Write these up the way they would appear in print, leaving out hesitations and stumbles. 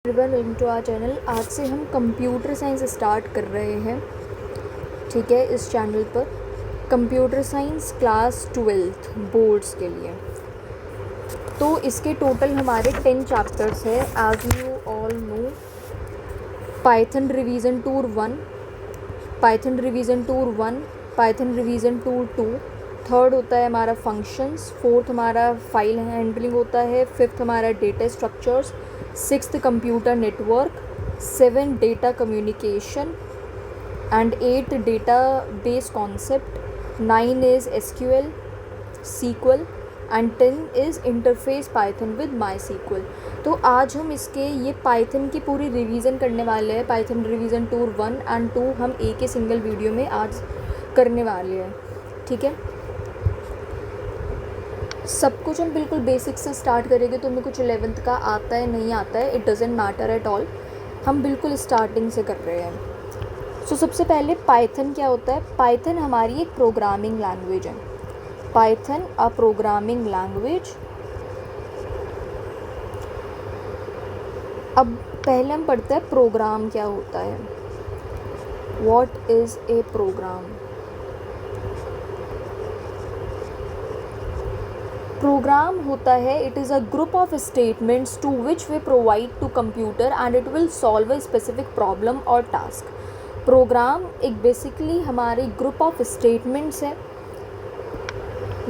Welcome to our channel. आज से हम कंप्यूटर साइंस स्टार्ट कर रहे हैं, ठीक है। इस चैनल पर computer science class 12th boards के लिए। तो इसके टोटल हमारे 10 चैप्टर्स है। As you all know, Python revision tour 1, Python revision tour 1, Python revision tour 2, third होता है हमारा फंक्शंस, फोर्थ हमारा फाइल हैंडलिंग होता है, फिफ्थ हमारा data structures, sixth computer network, 7 data communication and 8 data base concept, 9 is SQL SQL and 10 is interface Python with my SQL। तो आज हम इसके ये पाइथन की पूरी रिवीजन करने वाले हैं। पाइथन रिवीजन टूर 1 एंड 2 हम एक ही सिंगल वीडियो में आज करने वाले हैं, ठीक है। सब कुछ हम बिल्कुल बेसिक से स्टार्ट करेंगे। तो हमें कुछ 11th का आता है नहीं आता है, it doesn't matter at all. हम बिल्कुल स्टार्टिंग से कर रहे हैं। सो सबसे पहले पाइथन क्या होता है। पाइथन हमारी एक प्रोग्रामिंग लैंग्वेज है। Python a programming language. अब पहले हम पढ़ते हैं प्रोग्राम क्या होता है। What is a program. Program होता है, it is a group of statements to which we provide to computer and it will solve a specific problem और टास्क। प्रोग्राम एक बेसिकली हमारे ग्रुप ऑफ स्टेटमेंट्स है।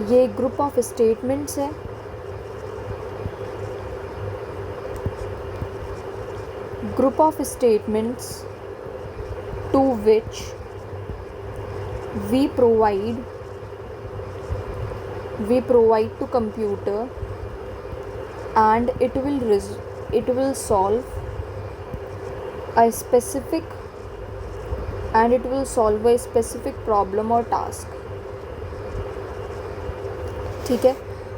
ये ग्रुप ऑफ स्टेटमेंट्स है। Group of statements to which we provide to computer and it will solve a specific problem or task, ठीक है।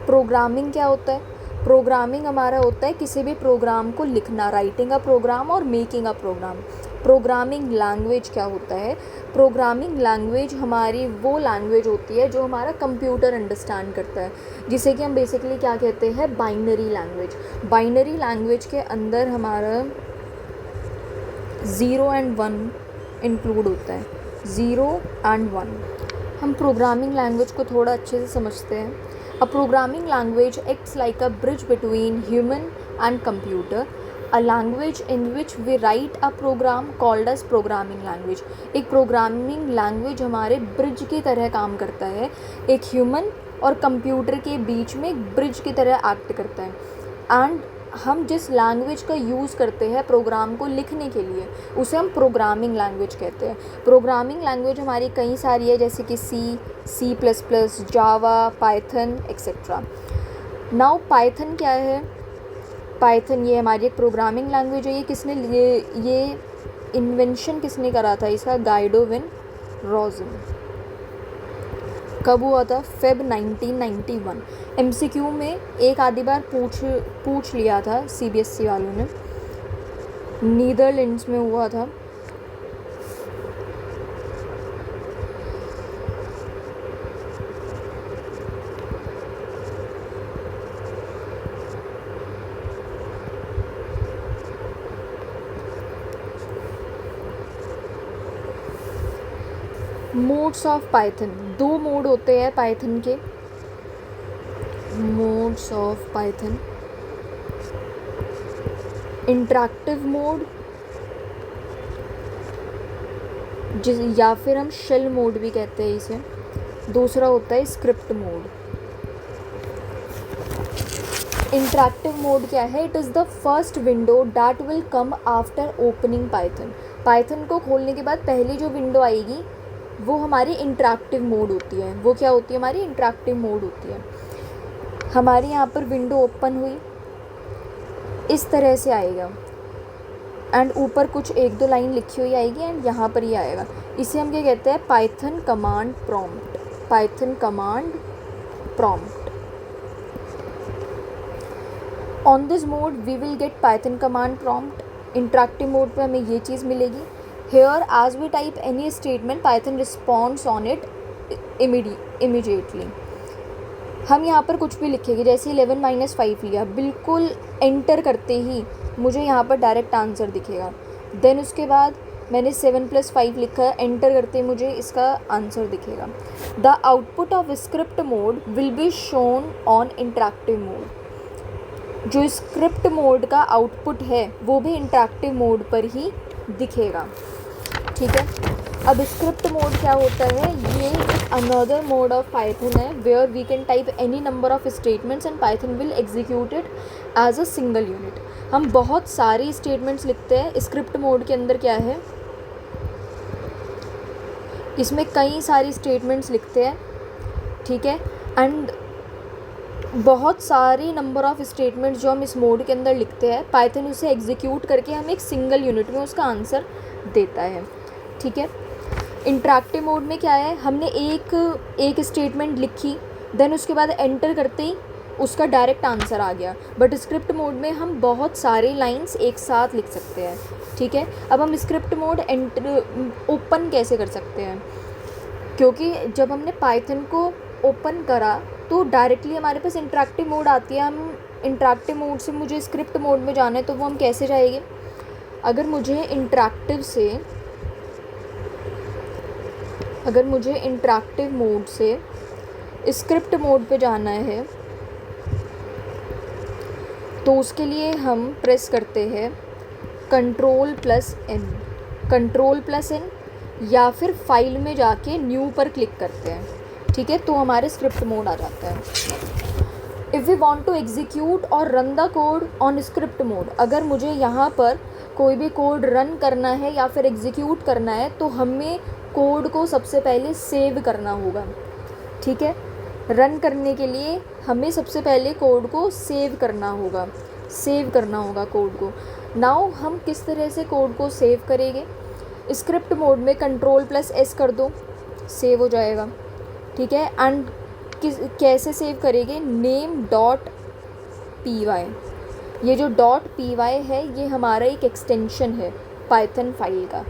Programming क्या होता है। प्रोग्रामिंग हमारा होता है किसी भी प्रोग्राम को लिखना, राइटिंग अ प्रोग्राम और making a program. Programming language क्या होता है। प्रोग्रामिंग लैंग्वेज हमारी वो लैंग्वेज होती है जो हमारा कंप्यूटर अंडरस्टैंड करता है, जिसे कि हम बेसिकली क्या कहते हैं, बाइनरी लैंग्वेज। बाइनरी लैंग्वेज के अंदर हमारा 0 एंड 1 इंक्लूड होता है। 0 एंड 1। हम प्रोग्रामिंग लैंग्वेज को थोड़ा अच्छे से समझते हैं। A programming language acts like a bridge between human and computer, a language in which we write a program called as programming language। एक प्रोग्रामिंग लैंग्वेज हमारे ब्रिज की तरह काम करता है। एक ह्यूमन और कंप्यूटर के बीच में एक ब्रिज की तरह एक्ट करता है। एंड हम जिस लैंग्वेज का यूज़ करते हैं प्रोग्राम को लिखने के लिए, उसे हम प्रोग्रामिंग लैंग्वेज कहते हैं। प्रोग्रामिंग लैंग्वेज हमारी कई सारी है, जैसे कि C++, जावा, पाइथन एक्सेट्रा। नाउ पाइथन क्या है। पाइथन ये हमारी एक प्रोग्रामिंग लैंग्वेज है। ये इन्वेंशन किसने करा था इसका, गाइडो विन रोजन। कब हुआ था, Feb 1991। MCQ में एक आधी बार पूछ लिया था CBSE वालों ने। नीदरलैंड्स में हुआ था। Modes of Python. 2 मोड होते हैं पाइथन के। Modes of Python, interactive mode या फिर हम शेल मोड भी कहते हैं इसे। दूसरा होता है स्क्रिप्ट मोड। इंटरैक्टिव मोड क्या है, it is the first window that will come after opening Python. Python को खोलने के बाद पहली जो विंडो आएगी वो हमारी इंटरैक्टिव मोड होती है। वो क्या होती है, हमारी इंटरैक्टिव मोड होती है। हमारी यहाँ पर विंडो ओपन हुई, इस तरह से आएगा एंड ऊपर कुछ 1-2 लाइन लिखी हुई आएगी एंड यहाँ पर ही आएगा। इसे हम क्या कहते हैं, Python command prompt. Python command prompt. On this mode we will get Python command prompt. Interactive mode पे हमें ये चीज़ मिलेगी। Here as we type any statement, Python responds on it immediately। हम यहाँ पर कुछ भी लिखेंगे, जैसे 11 - 5 लिया, बिल्कुल एंटर करते ही मुझे यहाँ पर डायरेक्ट आंसर दिखेगा। देन उसके बाद मैंने 7 + 5 लिखा है, एंटर करते ही मुझे इसका आंसर दिखेगा। The output of script mode will be shown on interactive mode. जो स्क्रिप्ट मोड का आउटपुट है वो भी इंटरेक्टिव मोड पर ही दिखेगा। ठीक है, अब स्क्रिप्ट मोड क्या होता है, ये अनदर मोड ऑफ पाइथन है where we can type any number of statements and Python will execute it as a single unit. हम बहुत सारे स्टेटमेंट्स लिखते हैं। स्क्रिप्ट मोड के अंदर क्या है, इसमें कई सारी स्टेटमेंट्स लिखते हैं। ठीक है, एंड बहुत सारी नंबर ऑफ स्टेटमेंट्स जो हम इस मोड के अंदर लिखते हैं, पाइथन उसे एग्जीक्यूट करके हमें एक सिंगल यूनिट में उसका आंसर देता है। ठीक है, इंटरेक्टिव मोड में क्या है, हमने एक स्टेटमेंट लिखी, देन उसके बाद एंटर करते ही उसका डायरेक्ट आंसर आ गया। बट स्क्रिप्ट मोड में हम बहुत सारे लाइंस एक साथ लिख सकते हैं। ठीक है, अब हम स्क्रिप्ट मोड ओपन कैसे कर सकते हैं, क्योंकि जब हमने पाइथन को ओपन करा तो डायरेक्टली हमारे पास इंटरेक्टिव मोड आती है। हम इंटरेक्टिव मोड से मुझे स्क्रिप्ट मोड में जाना है तो वो हम कैसे जाएंगे, अगर मुझे इंटरेक्टिव मोड से स्क्रिप्ट मोड पे जाना है तो उसके लिए हम प्रेस करते हैं Ctrl+N या फिर फाइल में जाके न्यू पर क्लिक करते हैं। ठीक है, तो हमारे स्क्रिप्ट मोड आ जाता है। If we want to execute और run the code on script mode, अगर मुझे यहाँ पर कोई भी कोड रन करना है या फिर एग्जीक्यूट करना है तो हमें कोड को सबसे पहले सेव करना होगा। ठीक है, रन करने के लिए हमें सबसे पहले कोड को सेव करना होगा कोड को। नाउ हम किस तरह से कोड को सेव करेंगे, स्क्रिप्ट मोड में Ctrl+S कर दो, सेव हो जाएगा। ठीक है, एंड कैसे सेव करेंगे, name.py। ये जो .py है ये हमारा एक एक्सटेंशन है पाइथन फाइल का।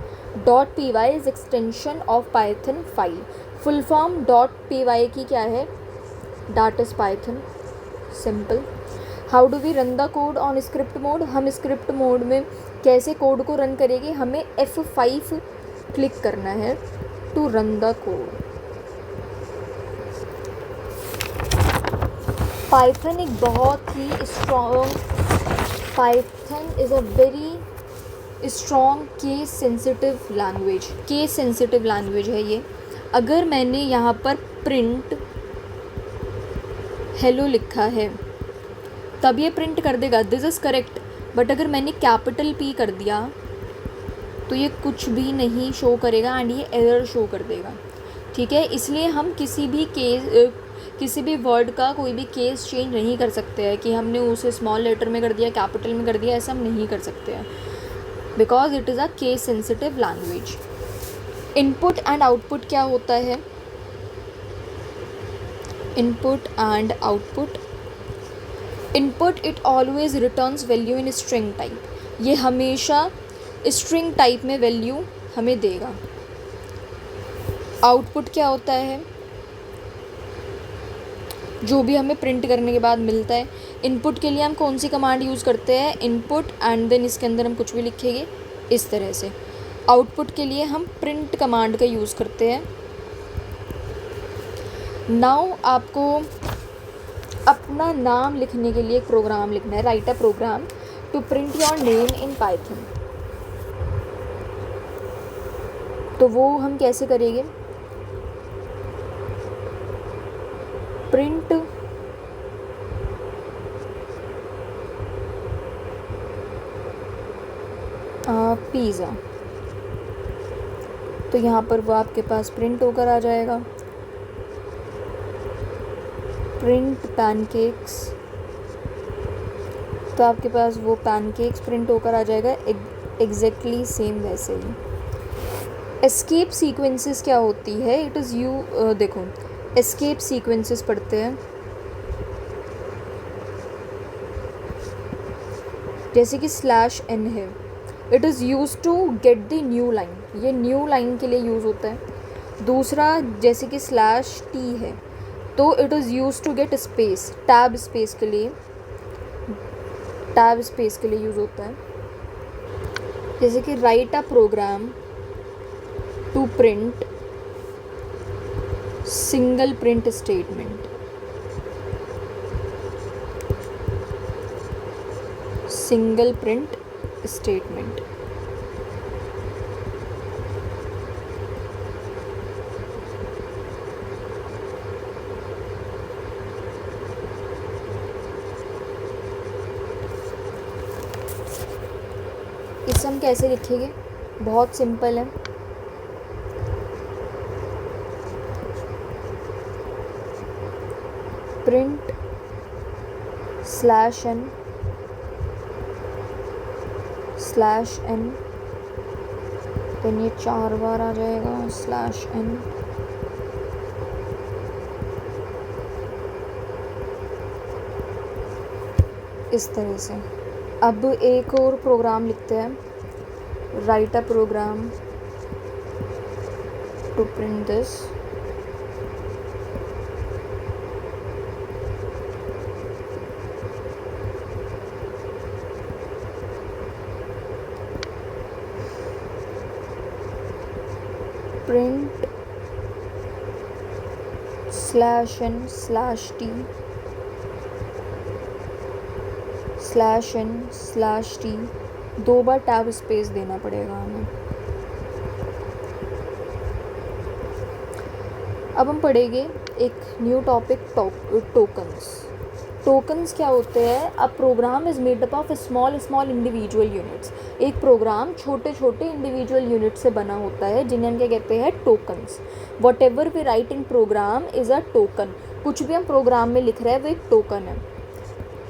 .py is extension of Python file. Full form .py की क्या है, dot is Python, simple. How do we run the code on script mode, हम स्क्रिप्ट मोड में कैसे कोड को रन करेंगे, हमें F5 क्लिक करना है to run the code. Python एक बहुत ही Python is a very strong case sensitive language है ये। अगर मैंने यहाँ पर प्रिंट हेलो लिखा है तब ये प्रिंट कर देगा दिस इज़ करेक्ट, बट अगर मैंने कैपिटल P कर दिया तो ये कुछ भी नहीं शो करेगा एंड ये एरर शो कर देगा। ठीक है, इसलिए हम किसी भी वर्ड का कोई भी केस चेंज नहीं कर सकते हैं कि हमने उसे स्मॉल लेटर में कर दिया, कैपिटल में कर दिया, ऐसा हम नहीं कर सकते हैं, because it is a case sensitive language. Input and output क्या होता है, input and output. Input it always returns value in string type, ये हमेशा स्ट्रिंग टाइप में वैल्यू हमें देगा। आउटपुट क्या होता है, जो भी हमें प्रिंट करने के बाद मिलता है। इनपुट के लिए हम कौन सी कमांड यूज़ करते हैं, इनपुट एंड देन इसके अंदर हम कुछ भी लिखेंगे इस तरह से। आउटपुट के लिए हम प्रिंट कमांड का यूज़ करते हैं। नाउ आपको अपना नाम लिखने के लिए एक प्रोग्राम लिखना है, write a program to print your name in Python. तो वो हम कैसे करेंगे, प्रिंट पिज़्ज़ा, तो यहाँ पर वो आपके पास प्रिंट होकर आ जाएगा। प्रिंट पैनकेक्स, तो आपके पास वो पैनकेक्स प्रिंट होकर आ जाएगा एग्जैक्टली सेम वैसे ही। एस्केप सीक्वेंसेस क्या होती है, इट इज़ देखो एस्केप सीक्वेंसेस पढ़ते हैं, जैसे कि /n है, it is use to get the new line, ये न्यू लाइन के लिए यूज़ होता है। दूसरा जैसे कि /t है तो it is use to get space, tab space के लिए। टैब स्पेस के लिए यूज़ होता है। जैसे कि write a program to print single print statement. Single print statement. इसे हम कैसे लिखेंगे? बहुत सिंपल है। प्रिंट /n देन ये 4 बार आ जाएगा /n। इस तरह से। अब एक और प्रोग्राम लिखते हैं, write a program to print this. Print /n/t /n/t 2 बार टैब स्पेस देना पड़ेगा हमें। अब हम पढ़ेंगे एक न्यू टॉपिक, टोकन्स। टोकन्स क्या होते हैं? A program is made up of small individual units. एक प्रोग्राम छोटे छोटे इंडिविजुअल यूनिट से बना होता है, जिन्हें हम क्या कहते हैं? Tokens. Whatever we write in program is a token. कुछ भी हम प्रोग्राम में लिख रहे हैं वो एक टोकन है।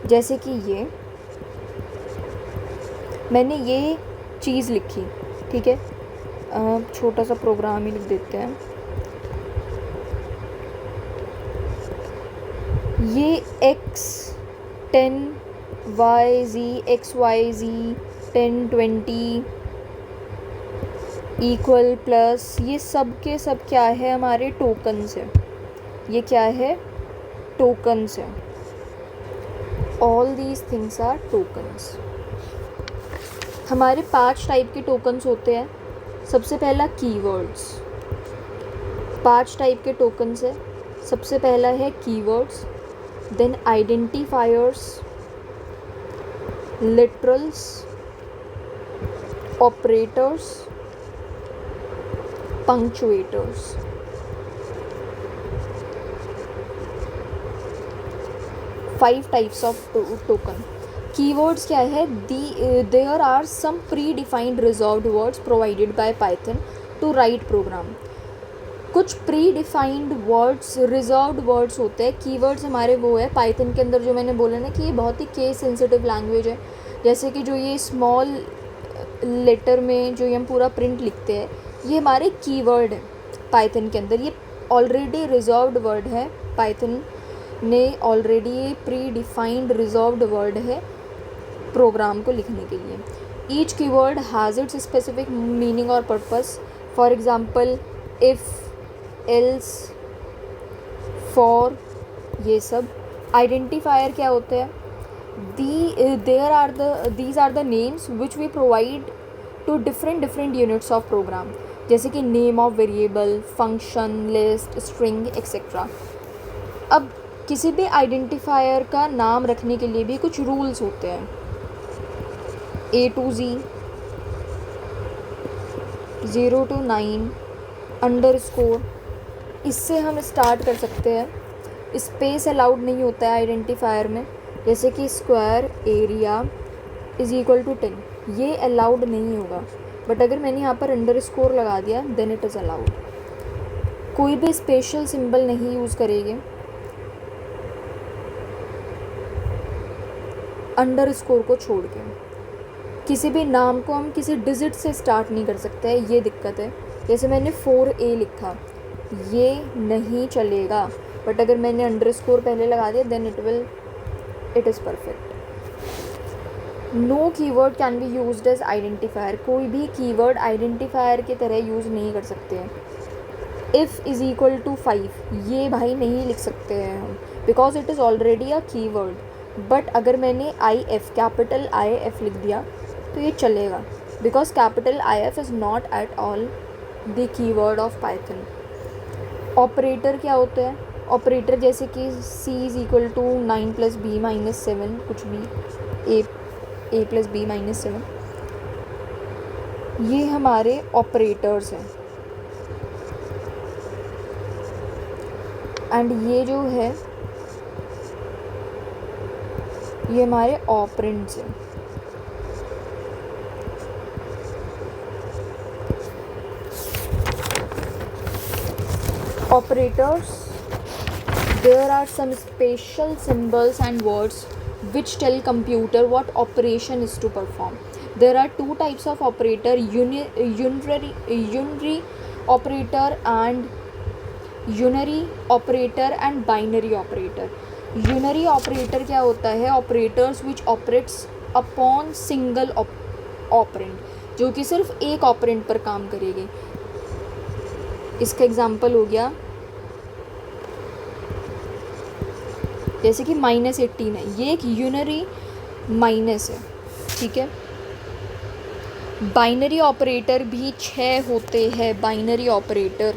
जैसे कि ये मैंने ये चीज़ लिखी, ठीक है, छोटा सा प्रोग्राम ही लिख देते हैं। ये x 10 y z x y z 10 20 equal plus, ये सब के सब क्या है? हमारे टोकन्स है। ये क्या है? टोकन्स है। All these things are tokens. हमारे 5 टाइप के टोकन्स होते हैं। सबसे पहला कीवर्ड्स। 5 टाइप के टोकन्स है। सबसे पहला है keywords, then identifiers, literals, operators, punctuators. Five types of token. Keywords क्या है? There are some predefined reserved words provided by Python to write program. कुछ predefined words, reserved words होते हैं। कीवर्ड्स हमारे वो है पाइथन के अंदर, जो मैंने बोला ना कि ये बहुत ही केस सेंसिटिव लैंग्वेज है। जैसे कि जो ये स्मॉल लेटर में जो ये हम पूरा प्रिंट लिखते हैं, ये हमारे कीवर्ड है पाइथन के अंदर। ये ऑलरेडी रिजर्व्ड वर्ड है, पाइथन ने ऑलरेडी ये प्री डिफाइंड रिजर्व्ड वर्ड है प्रोग्राम को लिखने के लिए। Each keyword has its specific meaning और purpose. For example if, else, for, ये सब। आइडेंटिफायर क्या होते हैं? these are the names which we provide to different units of program, जैसे कि name of variable, function, list, string etcetera. अब किसी भी आइडेंटिफायर का नाम रखने के लिए भी कुछ रूल्स होते हैं। A to Z, 0 to 9, underscore. इससे हम स्टार्ट कर सकते हैं। स्पेस अलाउड नहीं होता है आइडेंटिफायर में, जैसे कि square area is equal to 10, ये अलाउड नहीं होगा। बट अगर मैंने यहाँ पर अंडरस्कोर लगा दिया देन इट इज़ अलाउड। कोई भी स्पेशल सिंबल नहीं यूज़ करेंगे अंडरस्कोर को छोड़ के। किसी भी नाम को हम किसी डिजिट से स्टार्ट नहीं कर सकते हैं, ये दिक्कत है। जैसे मैंने 4A लिखा, ये नहीं चलेगा। बट अगर मैंने अंडरस्कोर पहले लगा दिया then it is perfect. No keyword can be used as identifier. कोई भी कीवर्ड आइडेंटिफायर की तरह यूज़ नहीं कर सकते हैं। इफ़ इज़ इक्वल टू 5, ये भाई नहीं लिख सकते हैं हम, because it is already a keyword. But अगर मैंने I F, capital I F लिख दिया तो ये चलेगा, because capital I F is not at all the keyword of Python. Operator क्या होता है? ऑपरेटर जैसे कि c is equal to 9 plus B minus 7, कुछ भी ए प्लस बी माइनस 7, ये हमारे ऑपरेटर्स हैं। एंड ये जो है ये हमारे ऑपरेंड्स हैं। Operators, there are some special symbols and words which tell computer what operation is to perform. There are two types of operator, unary operator and unary operator and binary operator. Unary operator क्या होता है? Operators which operates upon single operand, जो कि सिर्फ एक operand पर काम करेगी। इसका एग्जाम्पल हो गया जैसे कि -18 है, ये एक यूनरी माइनस है, ठीक है। बाइनरी ऑपरेटर भी 6 होते हैं। Binary operator,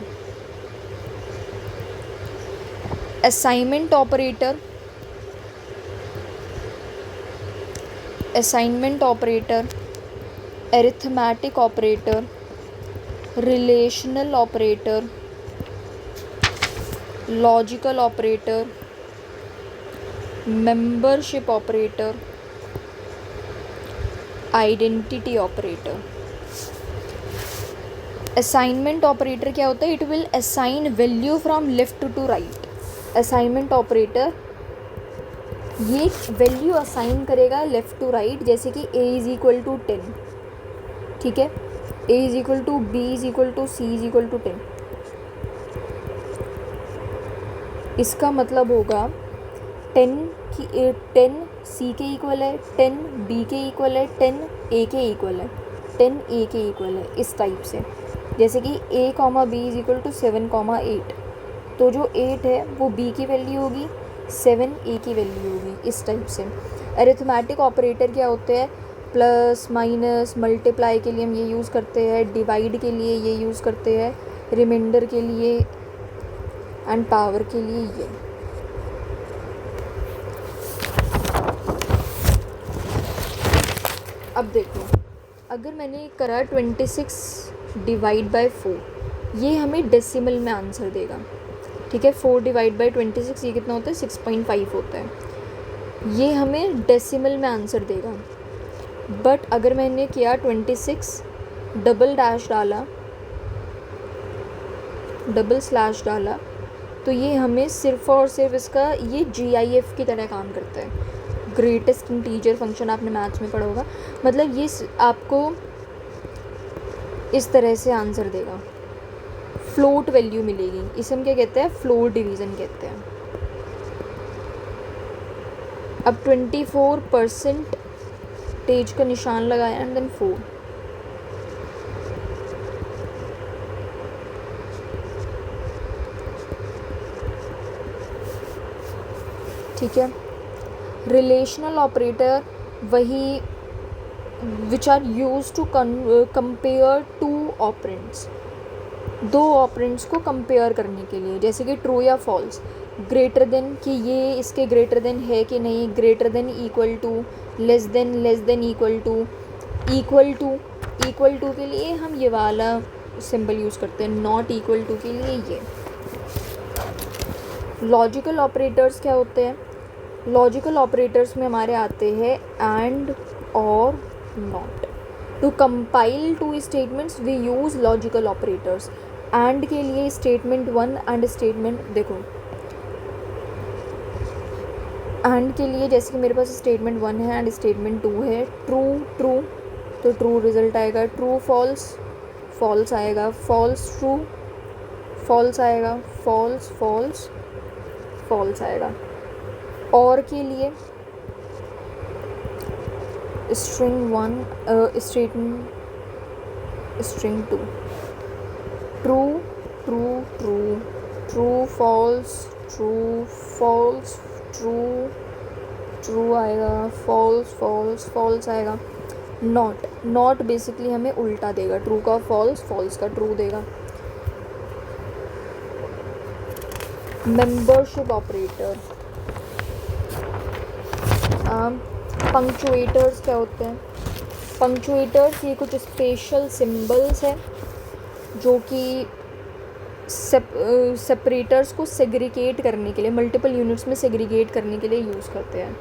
assignment operator, arithmetic operator, relational operator, logical operator, membership operator, identity operator. Assignment operator क्या होता है? It will assign value from left to right. Assignment operator ये वैल्यू असाइन करेगा लेफ्ट टू राइट, जैसे कि a is equal to 10, ठीक है। a is equal to b is equal to c is equal to 10। इसका मतलब होगा 10 c के इक्वल है, 10 b के इक्वल है, 10 a के इक्वल है, 10 a के इक्वल है, इस टाइप से। जैसे कि a, b is equal to 7, 8, तो जो 8 है वो b की वैल्यू होगी, 7 a की वैल्यू होगी, इस टाइप से। अरिथमेटिक ऑपरेटर क्या होते हैं? प्लस, माइनस, मल्टीप्लाई के लिए हम ये यूज़ करते हैं, डिवाइड के लिए ये यूज़ करते हैं, रिमाइंडर के लिए एंड पावर के लिए ये। अब देखो, अगर मैंने करा 26 डिवाइड बाय 4, ये हमें डेसिमल में आंसर देगा, ठीक है। 4 डिवाइड बाई 26 ये कितना होता है? 6.5 होता है। ये हमें डेसिमल में आंसर देगा। बट अगर मैंने किया 26 डबल स्लैश डाला तो ये हमें सिर्फ और सिर्फ इसका ये GIF की तरह काम करता है। ग्रेटेस्ट इंटीजर फंक्शन आपने मैथ्स में पढ़ा होगा। मतलब ये आपको इस तरह से आंसर देगा, फ्लोट वैल्यू मिलेगी। इसे हम क्या कहते हैं? फ्लोट डिवीज़न कहते हैं। अब 24% तेज का निशान लगाया एंड देन 4। ठीक है। रिलेशनल ऑपरेटर वही which are use to compare 2 operands, 2 operands को कंपेयर करने के लिए, जैसे कि ट्रू या फॉल्स, ग्रेटर देन कि ये इसके ग्रेटर देन है कि नहीं, greater than, equal to, less than, equal to के लिए हम ये वाला सिंबल यूज़ करते हैं, नॉट इक्वल टू के लिए ये। लॉजिकल ऑपरेटर्स क्या होते हैं? लॉजिकल ऑपरेटर्स में हमारे आते हैं एंड, और, not. To compile 2 statements we use logical operators. And के लिए स्टेटमेंट 1 एंड स्टेटमेंट, देखो एंड के लिए जैसे कि मेरे पास स्टेटमेंट 1 है एंड स्टेटमेंट 2 है। ट्रू तो ट्रू रिजल्ट आएगा, ट्रू फॉल्स आएगा, फॉल्स ट्रू, फॉल्स आएगा, फॉल्स आएगा। और के लिए string 1 string 2, true false, true आएगा, फॉल्स फॉल्स फॉल्स आएगा। नॉट, नॉट बेसिकली हमें उल्टा देगा, ट्रू का फॉल्स, फॉल्स का ट्रू देगा। मेंबरशिप ऑपरेटर, पंक्चुएटर्स क्या होते हैं? पंक्चुएटर्स ये कुछ स्पेशल सिंबल्स हैं जो कि सेपरेटर्स को सेग्रीगेट करने के लिए, मल्टीपल यूनिट्स में सेग्रीगेट करने के लिए यूज़ करते हैं।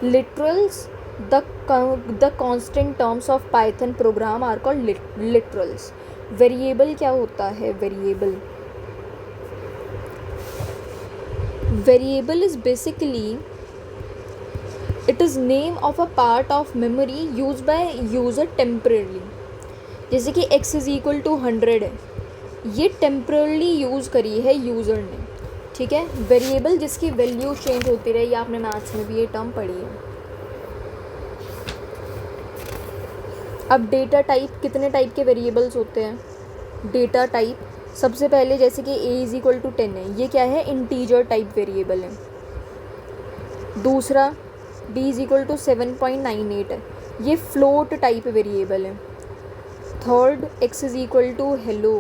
Literals, the constant terms of Python program are called literals. Variable क्या होता है? Variable is basically it is name of a part of memory use by user temporarily. जैसे कि x इज़ इक्वल टू 100 है, ये temporarily use करी है user ने, ठीक है। वेरिएबल जिसकी वैल्यू चेंज होती रहे, ये आपने मैथ्स में भी ये टर्म पढ़ी है। अब डेटा टाइप, कितने टाइप के वेरिएबल्स होते हैं? डेटा टाइप सबसे पहले जैसे कि a इज़ इक्वल टू 10 है, ये क्या है? इंटीजर टाइप वेरिएबल है। दूसरा b इज़ इक्वल टू 7.98 है, ये फ्लोट टाइप वेरिएबल है। Third x is equal to hello,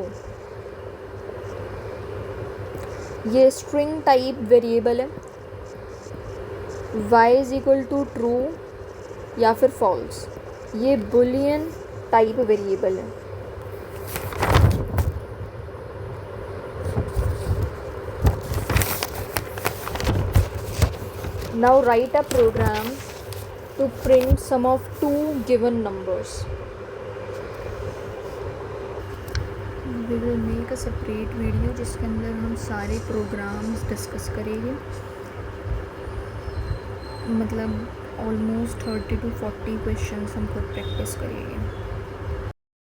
ये स्ट्रिंग टाइप वेरिएबल है। y is equal to true या फिर फॉल्स, ये बुलियन टाइप वेरिएबल है। Now write a program to print sum of two given numbers. We will make a separate video जिसके अंदर हम सारे प्रोग्राम्स डिस्कस करेंगे, मतलब ऑलमोस्ट 30 to 40 क्वेश्चंस हम खुद प्रैक्टिस करेंगे।